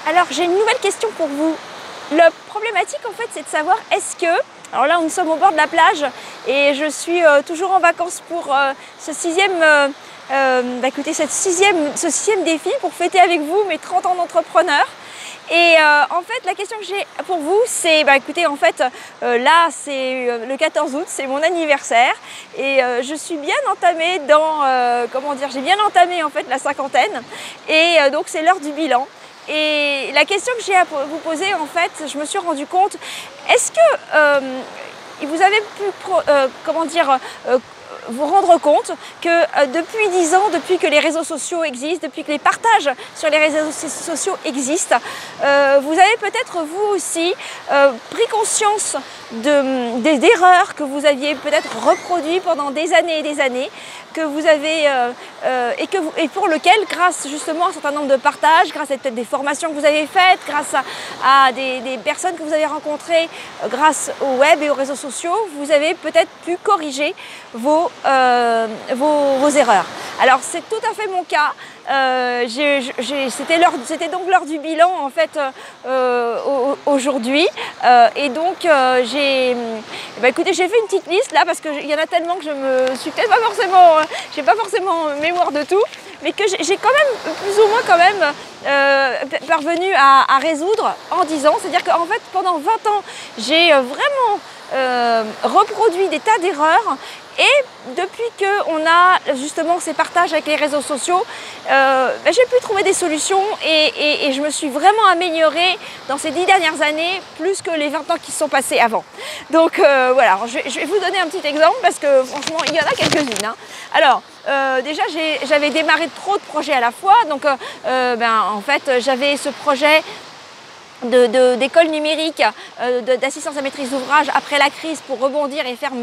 Alors j'ai une nouvelle question pour vous. La problématique en fait c'est de savoir est-ce que, alors là nous sommes au bord de la plage et je suis toujours en vacances pour ce sixième défi pour fêter avec vous mes 30 ans d'entrepreneur. Et en fait la question que j'ai pour vous c'est, écoutez en fait là c'est le 14 août, c'est mon anniversaire et je suis bien entamée dans, j'ai bien entamé en fait la cinquantaine et donc c'est l'heure du bilan. Et la question que j'ai à vous poser, en fait, je me suis rendu compte, est-ce que vous avez pu, vous rendre compte que depuis 10 ans, depuis que les réseaux sociaux existent, depuis que les partages sur les réseaux sociaux existent, vous avez peut-être vous aussi pris conscience des erreurs que vous aviez peut-être reproduites pendant des années, que vous avez et pour lequel, grâce justement à un certain nombre de partages, grâce à peut-être des formations que vous avez faites, grâce à des personnes que vous avez rencontrées, grâce au web et aux réseaux sociaux, vous avez peut-être pu corriger vos erreurs. Alors c'est tout à fait mon cas. C'était donc l'heure du bilan en fait aujourd'hui et donc écoutez, j'ai fait une petite liste là parce qu'il y en a tellement que je me suis peut-être pas forcément, j'ai pas forcément mémoire de tout, mais que j'ai quand même plus ou moins parvenu à résoudre en 10 ans. C'est-à-dire qu'en fait pendant 20 ans j'ai vraiment reproduit des tas d'erreurs. Et depuis qu'on a justement ces partages avec les réseaux sociaux, j'ai pu trouver des solutions et je me suis vraiment améliorée dans ces 10 dernières années, plus que les 20 ans qui se sont passés avant. Donc voilà, alors, je vais vous donner un petit exemple parce que franchement, il y en a quelques-unes. Hein. Alors, déjà, j'avais démarré trop de projets à la fois. Donc, en fait, j'avais ce projet d'école numérique, d'assistance à maîtrise d'ouvrage après la crise pour rebondir et refaire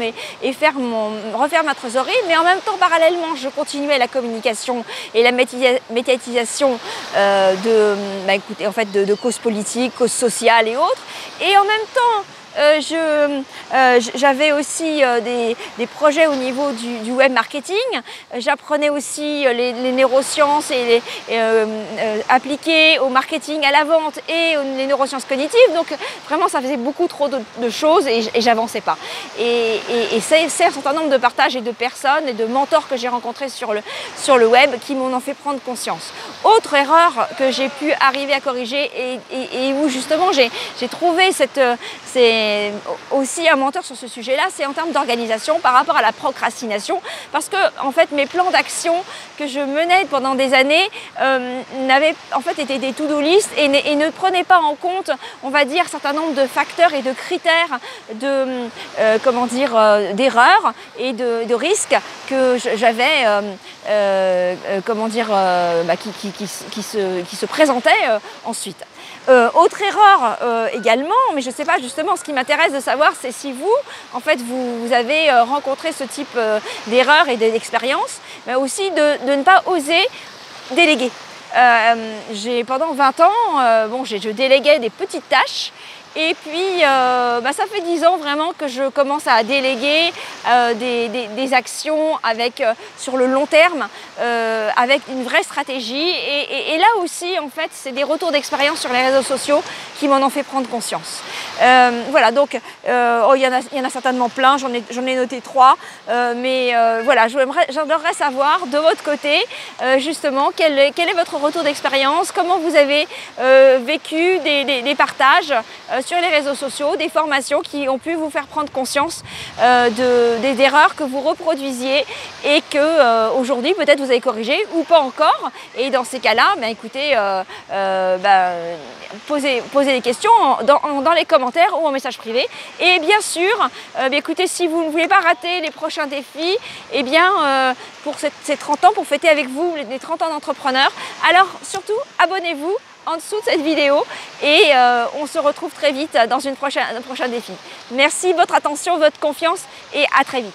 ma trésorerie, mais en même temps parallèlement je continuais la communication et la médiatisation de causes politiques, causes sociales et autres, et en même temps j'avais aussi des projets au niveau du web marketing. J'apprenais aussi les neurosciences et appliquées au marketing, à la vente et les neurosciences cognitives. Donc vraiment ça faisait beaucoup trop de choses et j'avançais pas. Et c'est un certain nombre de partages et de personnes et de mentors que j'ai rencontrés sur le web qui m'en ont fait prendre conscience. Autre erreur que j'ai pu arriver à corriger et où justement j'ai trouvé aussi un mentor sur ce sujet-là, c'est en termes d'organisation par rapport à la procrastination, parce que en fait mes plans d'action que je menais pendant des années n'avaient en fait été des to-do list et ne prenaient pas en compte, on va dire, un certain nombre de facteurs et de critères d'erreurs et de risques que j'avais qui se présentaient ensuite. Autre erreur également, mais je ne sais pas justement, ce qui m'intéresse de savoir, c'est si vous, en fait, vous avez rencontré ce type d'erreur et d'expérience, mais aussi de ne pas oser déléguer. Pendant 20 ans, je déléguais des petites tâches. Et puis, ça fait 10 ans vraiment que je commence à déléguer des actions sur le long terme, avec une vraie stratégie. Et là aussi, en fait, c'est des retours d'expérience sur les réseaux sociaux qui m'en ont fait prendre conscience. Voilà, donc, il y en a certainement plein, j'en ai noté 3. Voilà, j'adorerais savoir de votre côté, justement, quel est votre retour d'expérience, comment vous avez vécu des partages sur les réseaux sociaux, des formations qui ont pu vous faire prendre conscience des erreurs que vous reproduisiez et que aujourd'hui peut-être vous avez corrigé ou pas encore. Et dans ces cas-là, écoutez, posez des questions dans les commentaires ou en message privé. Et bien sûr, écoutez, si vous ne voulez pas rater les prochains défis, pour ces 30 ans, pour fêter avec vous les 30 ans d'entrepreneur, alors surtout abonnez-vous en dessous de cette vidéo et on se retrouve très vite dans un prochain défi. Merci de votre attention, votre confiance et à très vite.